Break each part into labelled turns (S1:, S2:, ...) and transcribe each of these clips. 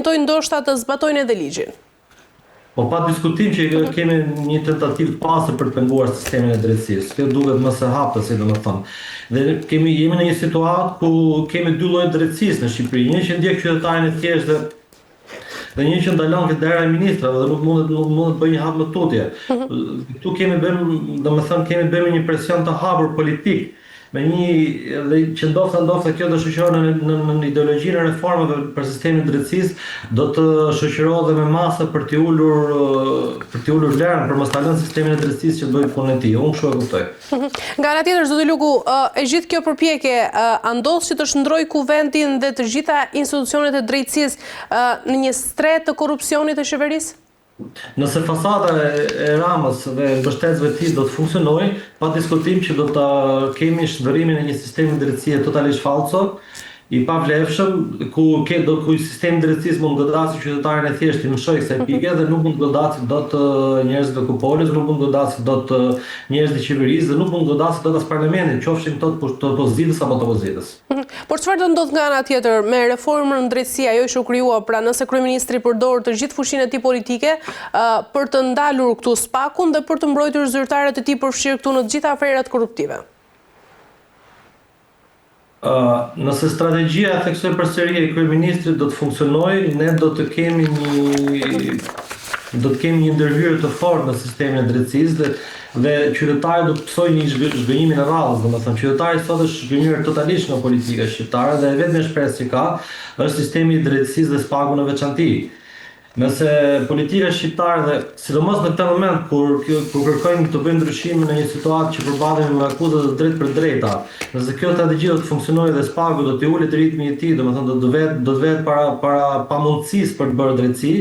S1: tentojnë ndoshta të zbatojnë edhe ligjin.
S2: Po pa diskutim që kemi një tentativë të pastër për të penguar sistemin e drejtësisë. Kjo duket më së hapta, si domethënë. Dhe jemi në një situatë ku kemi dy lloje drejtësisë në Shqipëri. Një që ndjek qytetarin e thjeshtë dhe një që ndalon këtë dera e ministrave dhe nuk mund të bëjë një hap më tutje. Këtu kemi bërë një presion të hapur politik. Me një dhe që ndoshta kjo do shoqërohet në ideologjinë e reformave për sistemin e drejtësisë do të shoqërohet me masa për t'i ulur vlerën për mos ta lënë sistemin e drejtësisë që të bëjë punën e tij. Unë kështu e kuptoj.
S1: Nga ana tjetër, zoti Luku, e gjithë kjo përpjekje andos që të shndrojë kuvendin dhe të gjitha institucionet e drejtësisë në një stret të korrupsionit të qeverisë?
S2: Nëse fasada e Ramës dhe mbështetësve të tij do të funksionojë, pa diskutim që do të kemi shndërrimin e një sistemi drejtësie totalisht falso, i pavlefshëm, ku sistemi drejtësisë mund godasë qytetarin e thjeshtë në shoj kësaj pike dhe nuk mund godasë dot njerëz të kupoles, nuk mund godasë dot njerëz të qeverisë dhe nuk mund godasë dot as parlamentit, qofshin të opozitës apo të opozitës.
S1: Por çfarë do ndodh nga ana tjetër me reformën në drejtësi, ajo që u krijua, pra nëse kryeministri përdor të gjithë fuqinë e tij politike për të ndalur këtu spakun dhe për të mbrojtur zyrtarët e tij përfshirë këtu në të gjitha aferat korruptive?
S2: Nëse strategjia theksoj përsëri e kryeministrit do të funksionojë, ne do të kemi një ndërhyrje të fortë në sistemin e drejtësisë dhe qytetarët do të pësojnë një zhgënjimin e rrallës, domethënë qytetari sot është zhgënjur totalisht nga politika shqiptare dhe vetëm shpresë që ka është sistemi i drejtësisë dhe spaku në veçantë. Nëse politika shqiptare dhe sidomos në këtë moment kur kërkojmë të bëjmë ndryshime në një situatë që përballemi me akuza të drejtë për drejta, nëse kjo strategji do të funksionojë dhe spaku do të ulet ritmi i tij, domethënë do të vetë para pamundësisë për të bërë drejtësi,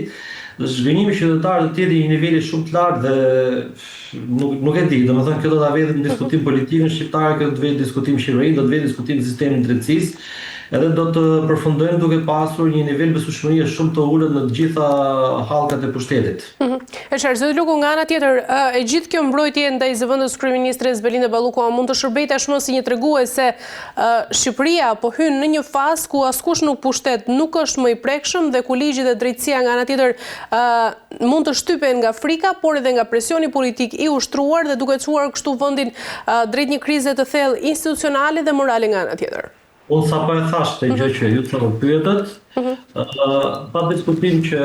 S2: zhgënjimi qytetarëve do të jetë një niveli shumë të lartë dhe nuk e di, domethënë kjo do ta vëjë në diskutim politikën shqiptare, kjo do të vëjë diskutim qeverinë, do të vëjë diskutim sistemin e drejtësisë. Edhe do të përfundojmë duke pasur një nivel besueshmërie shumë të ulët në të gjitha hallkat e pushtetit.
S1: Zoti Luku, nga ana tjetër, e gjithë kjo mbrojtje ndaj zëvendës kryeministres Belinda Balluku mund të shërbejë tashmë si një tregues se Shqipëria po hyn në një fazë ku askush nuk pushtet, nuk është më i prekshëm dhe ku ligji dhe drejtësia nga ana tjetër mund të shtypen nga frika, por edhe nga presioni politik i ushtruar dhe duke çuar kështu vendin drejt një krize të thellë institucionale dhe morale nga ana tjetër.
S2: Unë sa po e thash të gjë që ju të më pyetët, pa diskutim që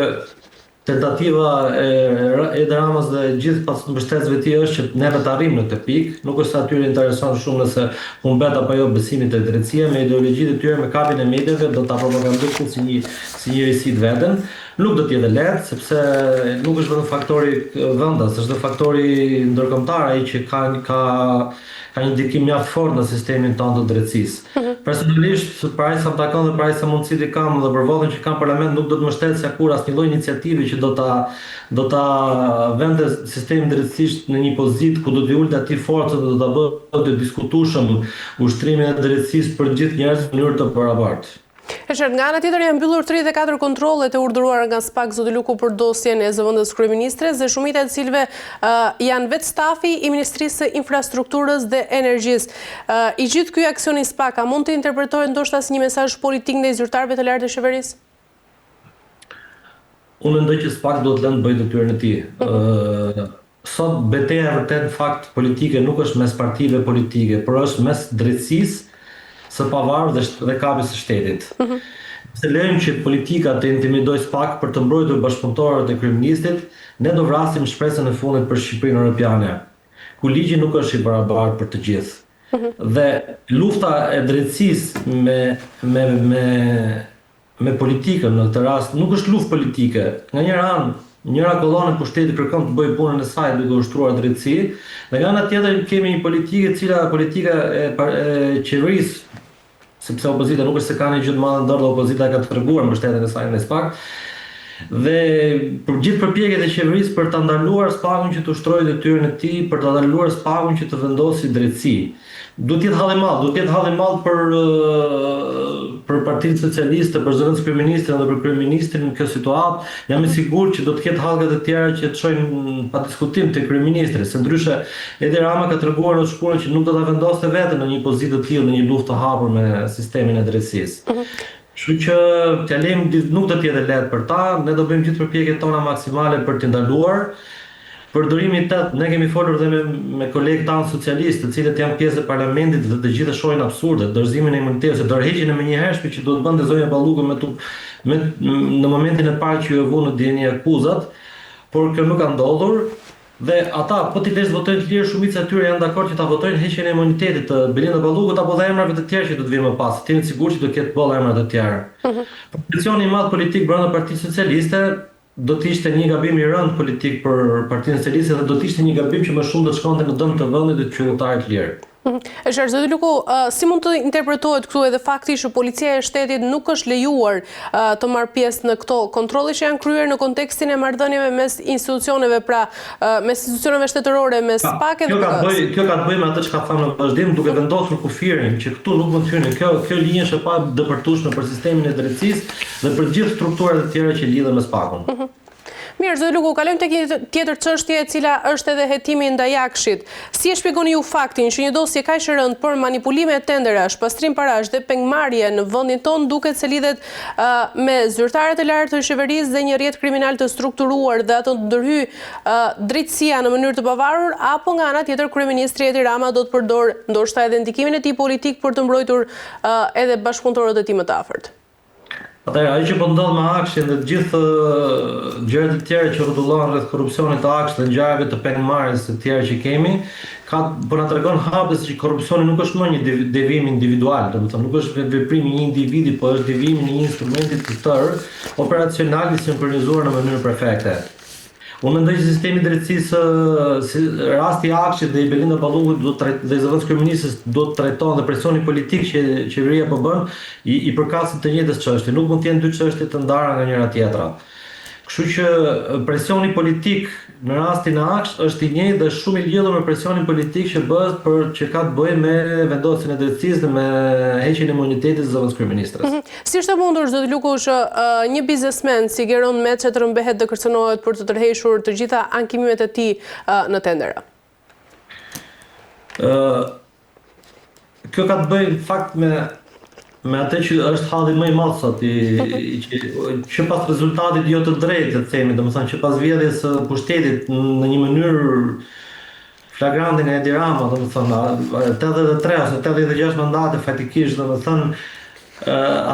S2: tentativa e Ramës dhe gjithë pas mbështetësve të tij është që neve të arrijmë në këtë pikë, nuk është se atyre intereson shumë nëse humbet apo jo besimi te drejtësia, me ideologjitë e tyre, me kapin e mediave do ta propagandojnë si një risit veten. Nuk do të jetë lehtë sepse nuk është vetëm faktori vendas, është edhe faktori ndërkombëtar ai që ka një ndikim mjaft fort në sistemin tonë të drejtësisë. Personalisht, për aq sa më takon dhe për aq sa mundësitë kam dhe për votën që kam në parlament, nuk do të mbështet kur asnjë lloj iniciative që do ta vende sistemin drejtësisht në një pozitë ku do të ulte aty forca dhe do ta bëjë të diskutueshëm ushtrimin e drejtësisë për gjithë njerëzit në mënyrë të barabartë.
S1: Nga ana tjetër janë mbyllur 34 kontrollet e urdhëruara nga SPAK, zoti Luku, për dosjen e zëvendës kryeministres dhe shumica e cilëve janë vetë stafi i Ministrisë së Infrastrukturës dhe Energjisë. I gjithë ky aksion i SPAK a mund të interpretohet ndoshta si një mesazh politik ndaj zyrtarëve të lartë të qeverisë?
S2: Unë mendoj që SPAK do të lënë të bëjë detyrën e tij. Sot betejë vërtet fakt politike nuk është mes partive politike, por është mes drejtësisë së pavarur dhe kapjes së shtetit. Se lejmë që politika të intimidoj SPAK për të mbrojtur bashkëpunëtorët e kryeministit, ne do vrasim shpresën e fundit për Shqipërinë europiane, ku ligji nuk është i barabartë për të gjithë. Dhe lufta e drejtësisë me politikën në këtë rast nuk është luftë politike. Nga njëra anë, njëra kollonë e pushtetit kërkon të bëjë punën e saj duke ushtruar drejtësi, dhe nga ana tjetër kemi një politikë e cila politika e qeverisë, sepse opozita nuk është se ka një gjë të madhe ndër dhe opozita ka treguar mbështetjen e saj në SPAK. Dhe për gjithë përpjekjet e qeverisë për ta ndaluar SPAK-un që të ushtrojë detyrën e tij, për ta ndaluar SPAK-un që të vendosë drejtësi. Duhet të jetë halli madh për Partinë Socialiste, për zëvendës kryeministrin dhe për kryeministrin në këtë situatë. Jam i sigurt që do të ketë hallkat e tjera që të çojnë pa diskutim te kryeministri, se ndryshe Edi Rama ka treguar në shkruan që nuk do ta vendoste veten në një pozitë të tillë në një luftë të hapur me sistemin e drejtësisë. Kështu që t'ja lejmë nuk do t'jetë lehtë për ta, ne do bëjmë gjithë përpjekjet tona maksimale për t'i ndaluar. Përdorimi i tet, ne kemi folur dhe me kolegët tanë socialistë, të cilët janë pjesë e parlamentit dhe të gjithë shohin absurde, dorëzimin e imunitetit, ose dorëheqjen e menjëhershme që duhet bënte zonja Balluku në momentin e parë që ju vu në dieni akuzat, por kjo nuk ka ndodhur. Dhe ata, po t'i lesh votojnë të lirë, shumica e tyre janë dakord që ta votojnë heqjen e imunitetit të Belinda Ballukut apo dhe emrave të tjerë që do të vinë më pas. Të jeni sigurt që do ketë bolla emra të tjerë. Presioni i madh politik brenda Partisë Socialiste do të ishte një gabim i rënd politik për Partinë Socialiste dhe do të ishte një gabim që më shumë do të shkonte në dëm të vendit dhe të qytetarëve të lirë.
S1: Zoti Luku, si mund të interpretohet këtu edhe fakti që policia e shtetit nuk është lejuar të marrë pjesë në këto kontrolle që janë kryer në kontekstin e marrëdhënieve mes institucioneve, pra mes institucioneve shtetërore, mes SPAK dhe BG-s?
S2: Kjo ka të bëjë me atë që ka thënë në vazhdim, duke vendosur kufirin që këtu nuk mund të hyjnë. Kjo linjë është e pa dëpërtueshme për sistemin e drejtësisë dhe për gjithë strukturat e tjera që lidhen me SPAK-un.
S1: Mirë, zoti Luku, kalojmë tek një tjetër çështje e cila është edhe hetimi ndaj Jakshit. Si e shpjegoni ju faktin që një dosje kaq e rëndë për manipulime tenderash, pastrim parash dhe pengmarrje në vendin tonë duket se lidhet me zyrtarët e lartë të qeverisë dhe një rrjet kriminal të strukturuar dhe ato ndërhyj drejtësia në mënyrë të pavarur, apo nga ana tjetër kryeministri Edi Rama do të përdor ndoshta edhe ndikimin e tij politik për të mbrojtur edhe bashkëpunëtorët e tij më të afërt?
S2: Atëherë, ajo që po ndodh me Akshin dhe të gjithë gjërat e tjera që rrotullohen rreth korrupsionit të Akshit dhe ngjarjeve të pengmarrjes të tjera që kemi, po na tregon hapës që korrupsioni nuk është më një devijim individual, domethënë nuk është veprimi i një individi, po është devijimi i një instrumenti të tërë operacional i sinkronizuar në mënyrë perfekte. Unë mendoj që sistemi i drejtësisë, rasti i Akshit dhe i Belinda Ballukut dhe i zëvendës kryeministres do të trajtohen dhe presioni politik që qeveria po bën i përkasin të njëjtës çështje. Nuk mund të jenë dy çështje të ndara nga njëra tjetra. Kështu që presioni politik në rastin e Aksh është i njëjtë dhe shumë i lidhur me presionin politik që bëhet që ka të bëjë me vendosjen e drejtësisë dhe me heqjen e imunitetit të zëvendës kryeministres.
S1: Si është e mundur, zoti Luku, që një biznesmen si Geron Meçe të rëmbehet dhe kërcënohet për të tërhequr të gjitha ankimimet e tij në tendera?
S2: Kjo ka të bëjë në fakt me atë që është halli më i madh sot që pas rezultatit jo të drejtë, të themi, domethënë që pas vjedhjes së pushtetit në një mënyrë flagrante nga Edi Rama, domethënë 83 ose 86 mandate fatikisht, domethënë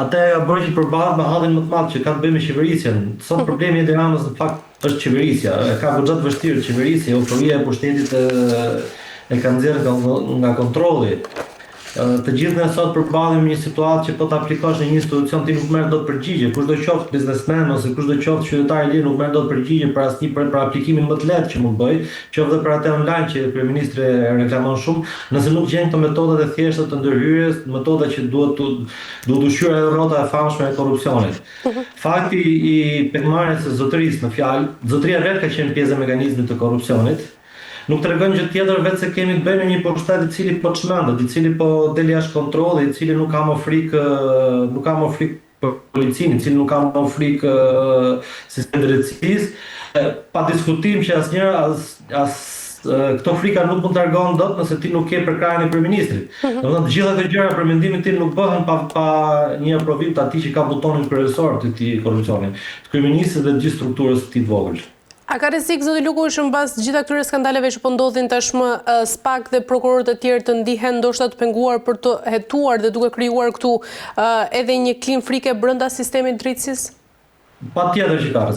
S2: atë ka bërë që përballet me hallin më të madh që ka të bëjë me qeverisjen. Sot problemi i Edi Ramës në fakt është qeverisja. Ka goxha të vështirë qeverisja, autoria e pushtetit e ka nxjerrë nga kontrolli. Të gjithë ne sot përballemi me një situatë që po ta aplikosh në një institucion ti nuk merr dot përgjigje, kushdo qoftë biznesmen ose kushdo qoftë qytetar i lirë nuk merr dot përgjigje për asnjë për aplikimin më të lehtë që mund bëj, qoftë për atë online që kryeministri reklamon shumë, nëse nuk gjen këto metodat e thjeshta të ndërhyrjes, metoda që duhet ushqyer edhe rrota e famshme e korrupsionit. Fakti i pengmarrjes së zotërisë në fjalë, zotëria vetë ka qenë pjesë e mekanizmit të korrupsionit. Nuk tregon gjë tjetër vetë se kemi të bëjmë me një pushtet i cili po çmendet, i cili po del jashtë kontrolli, i cili nuk ka më frikë për policinë, i cili nuk ka më frikë sistemit drejtësisë, pa diskutim që këto frika nuk mund të largohen dot nëse ti nuk ke përkrahjen e kryeministrit. Domethënë të gjitha këto gjëra për mendimin tim nuk bëhen pa një aprovim të atij që ka butonin kryesor të këtij korrupsioni, të kryeministrit dhe të gjithë strukturës së tij të vogël.
S1: A ka rrezik, zoti Luku, që mbas gjitha këtyre skandaleve që po ndodhin tashmë SPAK dhe prokurorët e tjerë të ndihen ndoshta të penguar për të hetuar dhe duke krijuar këtu edhe një klim frike brenda sistemit të drejtësisë?
S2: Patjetër që ka.